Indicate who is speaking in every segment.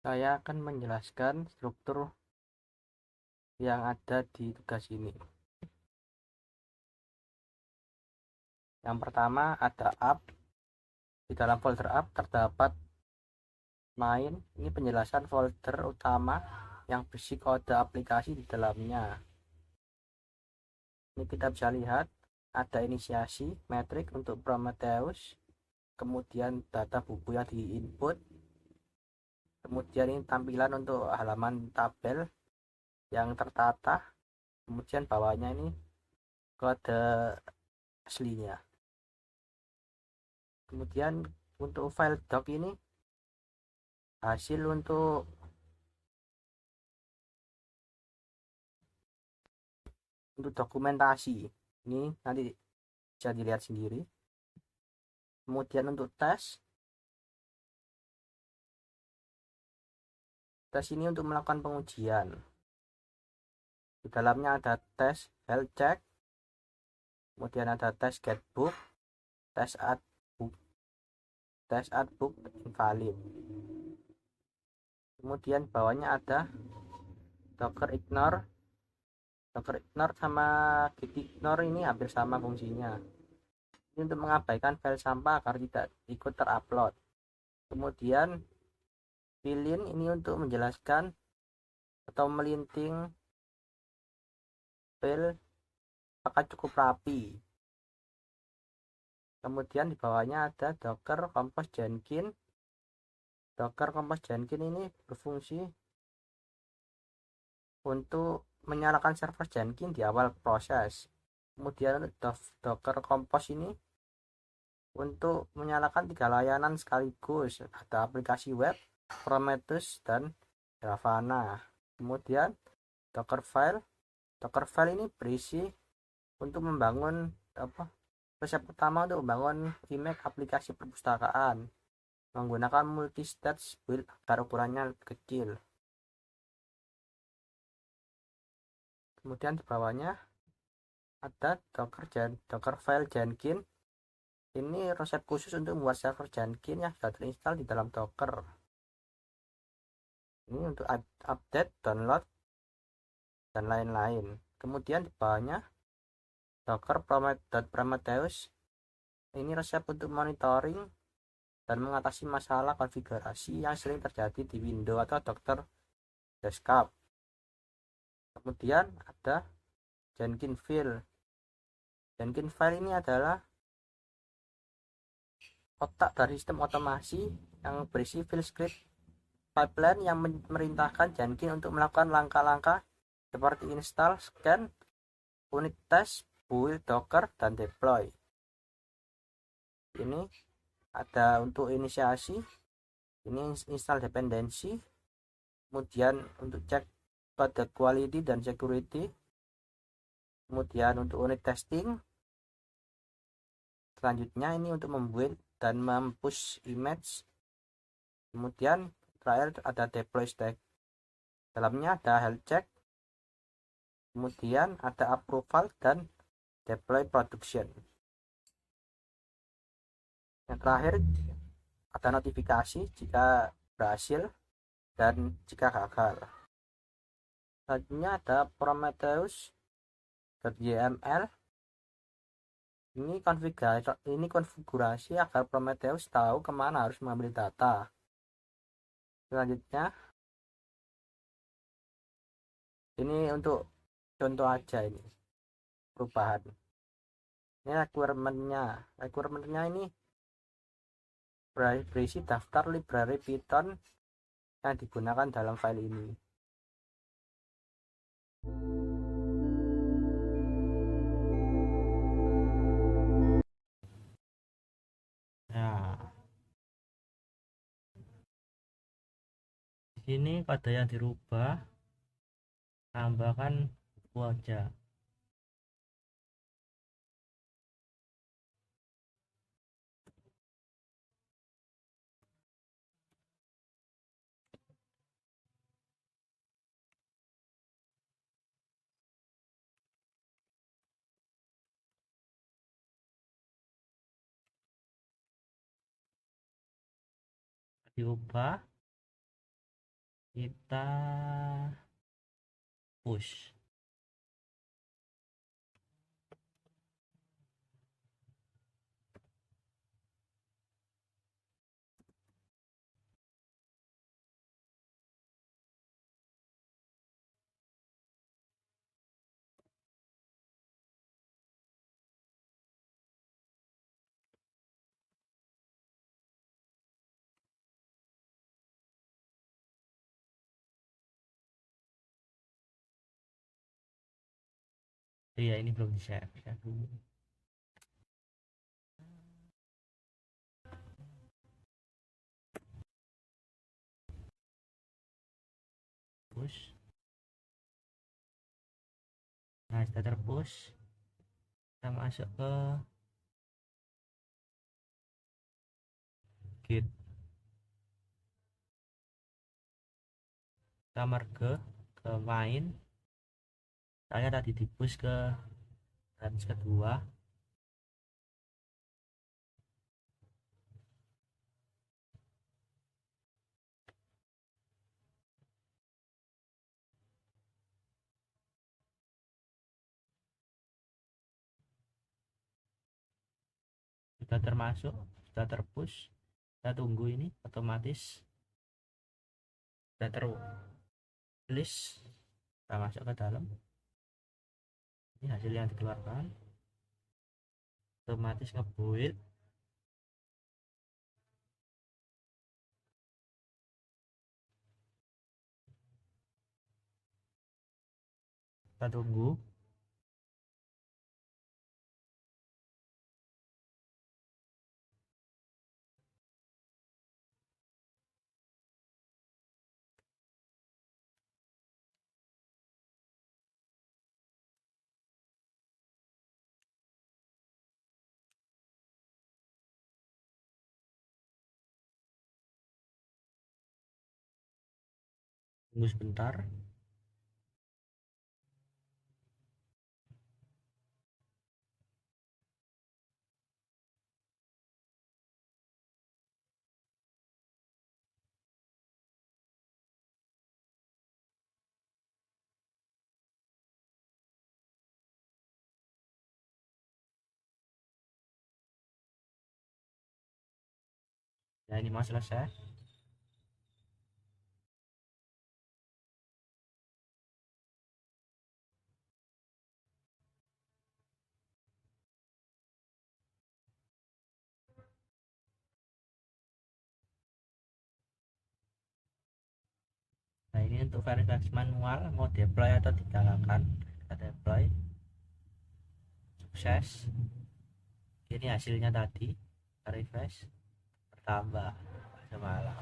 Speaker 1: Saya akan menjelaskan struktur yang ada di tugas ini. Yang pertama ada app. Di dalam folder app terdapat main. Ini penjelasan folder utama yang berisi kode aplikasi di dalamnya. Ini kita bisa lihat ada inisiasi, metrik untuk Prometheus, kemudian data buku yang diinput, kemudian ini tampilan untuk halaman tabel yang tertata, kemudian bawahnya ini kode aslinya. Kemudian untuk file doc ini hasil untuk dokumentasi, ini nanti bisa dilihat sendiri. Kemudian untuk tes ini untuk melakukan pengujian. Di dalamnya ada tes health check, kemudian ada tes getbook, tes add book invalid. Kemudian bawahnya ada docker ignore sama git ignore, ini hampir sama fungsinya. Ini untuk mengabaikan file sampah agar tidak ikut terupload. Kemudian fill-in ini untuk menjelaskan atau melinting file apakah cukup rapi. Kemudian di bawahnya ada docker compose jenkins. Docker compose jenkins ini berfungsi untuk menyalakan server Jenkins di awal proses. Kemudian docker compose ini untuk menyalakan 3 layanan sekaligus, ada aplikasi web, Prometheus, dan Grafana. Kemudian docker file ini berisi untuk membangun resep pertama untuk membangun image aplikasi perpustakaan menggunakan multi-stage build agar ukurannya kecil. Kemudian di bawahnya ada docker file Jenkins. Ini resep khusus untuk membuat server Jenkins yang sudah terinstall di dalam Docker. Ini untuk update, download, dan lain-lain. Kemudian di bawahnya Docker Prometheus. Ini resep untuk monitoring dan mengatasi masalah konfigurasi yang sering terjadi di Windows atau Docker desktop. Kemudian ada Jenkins file. Jenkins file ini adalah otak dari sistem otomasi yang berisi file script pipeline yang memerintahkan Jenkins untuk melakukan langkah-langkah seperti install, scan, unit test, build, docker, dan deploy. Ini ada untuk inisiasi, ini install dependency, kemudian untuk cek pada quality dan security, kemudian untuk unit testing, selanjutnya ini untuk membuat dan mempush image, kemudian terakhir ada deploy stack. Dalamnya ada health check, kemudian ada approval dan deploy production. Yang terakhir ada notifikasi jika berhasil dan jika gagal. Selanjutnya ada Prometheus.yml. Ini konfigurasi agar Prometheus tahu kemana harus mengambil data. Selanjutnya ini untuk contoh aja, ini perubahan. Ini requirementnya ini berisi daftar library Python yang digunakan dalam file ini. Nah, di sini kode yang dirubah, tambahkan buku aja. Diubah,
Speaker 2: kita push. Iya, ini belum di share dulu. Push. Nah, sudah terpush, kita masuk ke gate. Kita merge ke main. Saya tadi di push ke range kedua. Sudah termasuk, sudah terpush. Kita tunggu ini otomatis sudah tertulis. Kita masuk ke dalam. Ini hasil yang dikeluarkan. Otomatis ngebuild. Kita tunggu. Tunggu sebentar. Nah, ini mau selesai. Nah, ini untuk verifikasi manual mau deploy atau digalakkan. Kita deploy. Sukses. Ini hasilnya tadi. Kita refresh. Bertambah semalam.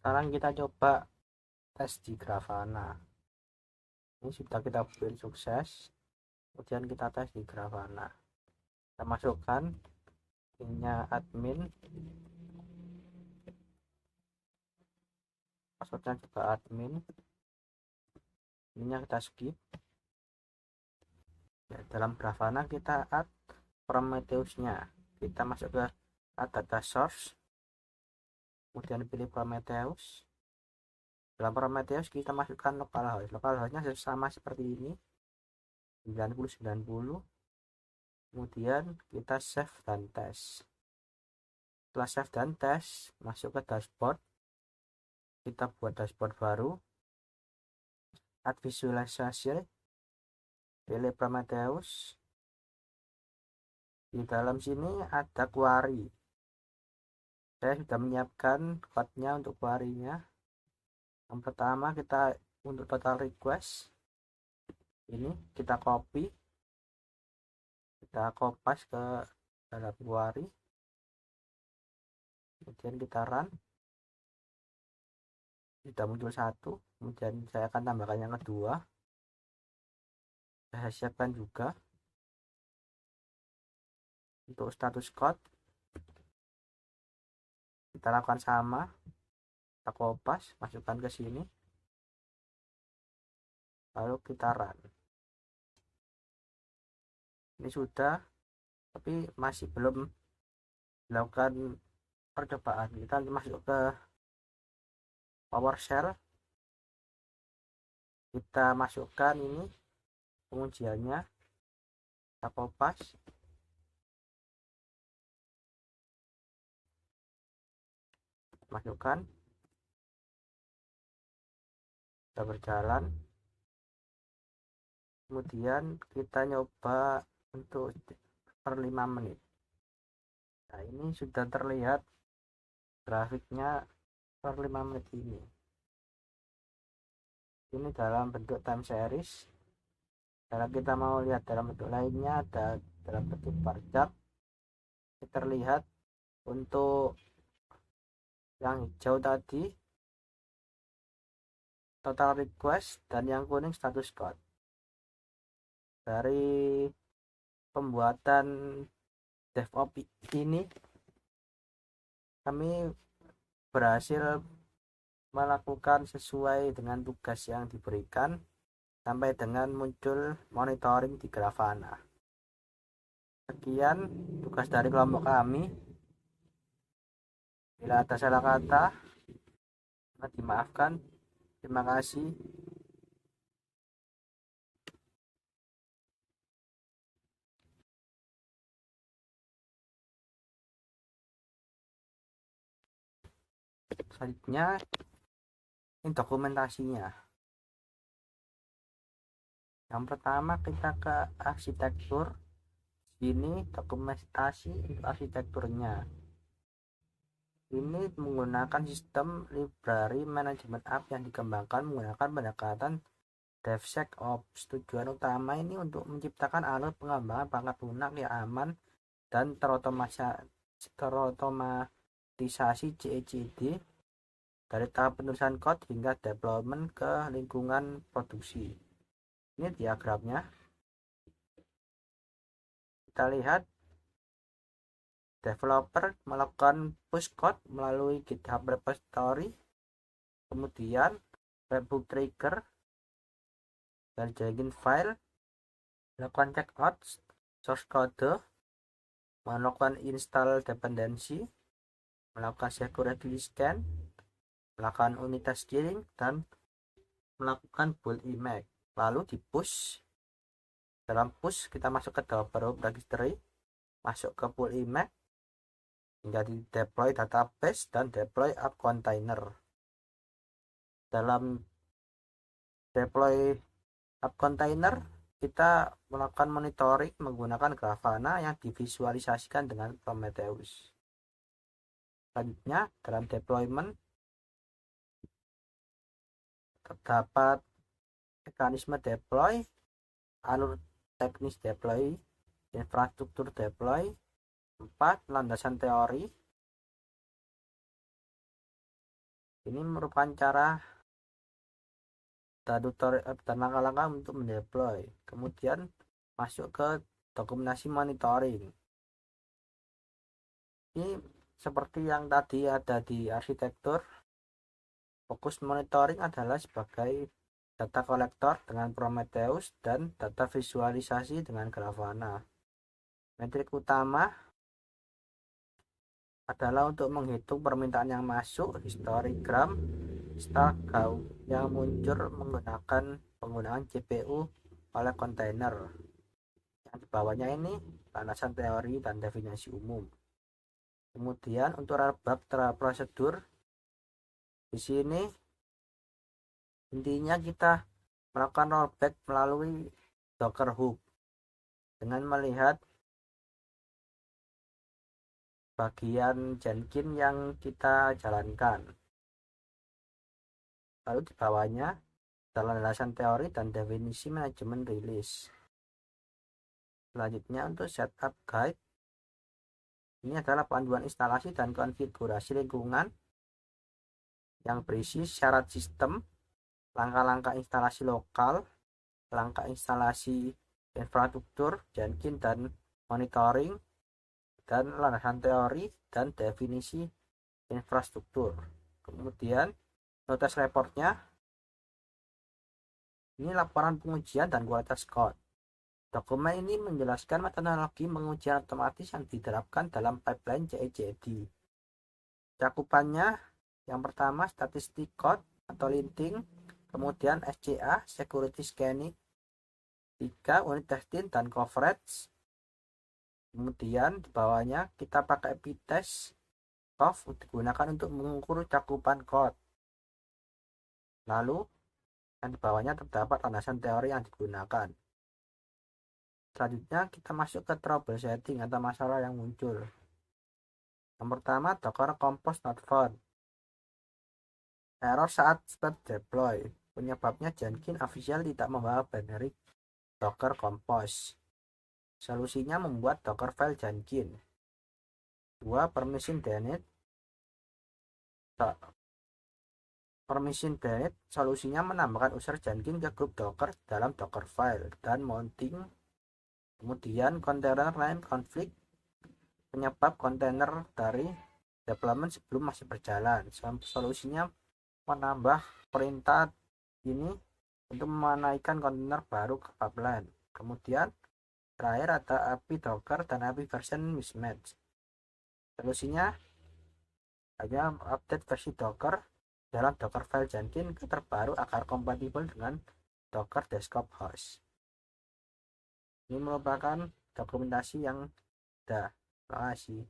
Speaker 1: Sekarang kita coba tes di Grafana. Ini sudah kita build sukses. Kemudian kita tes di Grafana. Kita masukkan pinnya admin, passwordnya juga admin. Ininya kita skip. Ya, dalam Grafana kita add Prometheusnya. Kita masuk ke add data source, kemudian pilih Prometheus. Dalam Prometheus kita masukkan localhost. Localhostnya sama seperti ini, 9090. Kemudian kita save dan tes. Setelah save dan tes, masuk ke dashboard. Kita buat dashboard baru, add visualisasi, pilih Prometheus. Di dalam sini ada query. Saya sudah menyiapkan code-nya untuk query-nya. Yang pertama kita untuk total request, ini kita copy, kita kopas ke dalam query, kemudian kita run. Sudah muncul satu, kemudian saya akan tambahkan yang kedua. Saya siapkan juga. Untuk status code kita lakukan sama, kita kopas, masukkan ke sini, lalu kita run. Ini sudah, tapi masih belum dilakukan percobaan. Kita masuk ke PowerShell, kita masukkan ini pengujiannya, kita kopas, masukkan, kita berjalan, kemudian kita nyoba untuk per 5 menit. Nah, ini sudah terlihat grafiknya per 5 menit ini dalam bentuk time series. Kalau kita mau lihat dalam bentuk lainnya, ada dalam bentuk bar chart. Terlihat untuk yang hijau tadi total request dan yang kuning status code. Dari pembuatan DevOps ini kami berhasil melakukan sesuai dengan tugas yang diberikan sampai dengan muncul monitoring di Grafana. Sekian tugas dari kelompok kami. Bila ada salah kata, dimaafkan. Terima kasih. Selanjutnya ini dokumentasinya. Yang pertama kita ke arsitektur. Ini dokumentasi untuk arsitekturnya. Ini menggunakan sistem library management app yang dikembangkan menggunakan pendekatan DevSecOps. Tujuan utama ini untuk menciptakan alur pengembangan perangkat lunak yang aman dan terotomatisasi CI/CD dari tahap penulisan code hingga deployment ke lingkungan produksi. Ini diagramnya. Kita lihat developer melakukan push code melalui GitHub repository, kemudian webhook trigger dan Jenkins file, melakukan checkout source code, melakukan install dependency, melakukan security scan, melakukan unit testing, dan melakukan build image. Lalu di push. Dalam push kita masuk ke developer registry, masuk ke pull image, hingga di deploy database dan deploy app container. Dalam deploy app container kita melakukan monitoring menggunakan Grafana yang divisualisasikan dengan Prometheus. Selanjutnya dalam deployment terdapat mekanisme deploy, alur teknis deploy, infrastruktur deploy, 4 landasan teori. Ini merupakan cara dan tutorial dan langkah-langkah untuk mendeploy. Kemudian masuk ke dokumentasi monitoring. Ini seperti yang tadi ada di arsitektur. Fokus monitoring adalah sebagai data kolektor dengan Prometheus dan data visualisasi dengan Grafana. Metrik utama adalah untuk menghitung permintaan yang masuk, histogram, stack yang muncul menggunakan penggunaan CPU oleh kontainer. Yang di bawahnya ini landasan teori dan definisi umum. Kemudian untuk rollback prosedur, di sini intinya kita melakukan rollback melalui Docker Hub dengan melihat bagian Jenkins yang kita jalankan. Lalu di bawahnya adalah landasan teori dan definisi manajemen rilis. Selanjutnya untuk setup guide, ini adalah panduan instalasi dan konfigurasi lingkungan yang berisi syarat sistem, langkah-langkah instalasi lokal, langkah instalasi infrastruktur, Jenkins dan monitoring, dan landasan teori dan definisi infrastruktur. Kemudian notes reportnya, ini laporan pengujian dan kualitas code. Dokumen ini menjelaskan metodologi pengujian otomatis yang diterapkan dalam pipeline CI/CD. Cakupannya, yang pertama statistik code atau linting, kemudian SCA security scanning, 3 unit testing dan coverage. Kemudian di bawahnya kita pakai p-test digunakan untuk mengukur cakupan code. Lalu yang di bawahnya terdapat landasan teori yang digunakan. Selanjutnya kita masuk ke troubleshooting atau masalah yang muncul. Yang pertama, Docker Compose not found. Error saat spread deploy. Penyebabnya Jenkins official tidak membawa binary Docker Compose. Solusinya membuat Docker file Jenkins. 2. Permission denied. Solusinya menambahkan user Jenkins ke grup Docker dalam Docker file dan mounting. Kemudian container name conflict, penyebab kontainer dari deployment sebelum masih berjalan. Solusinya menambah perintah ini untuk menaikkan kontainer baru ke pipeline. Kemudian terakhir ada API Docker dan API version mismatch. Solusinya hanya update versi Docker dalam Docker file Jenkins ke terbaru agar kompatibel dengan Docker desktop host. Ini merupakan dokumentasi yang ada. Terima kasih.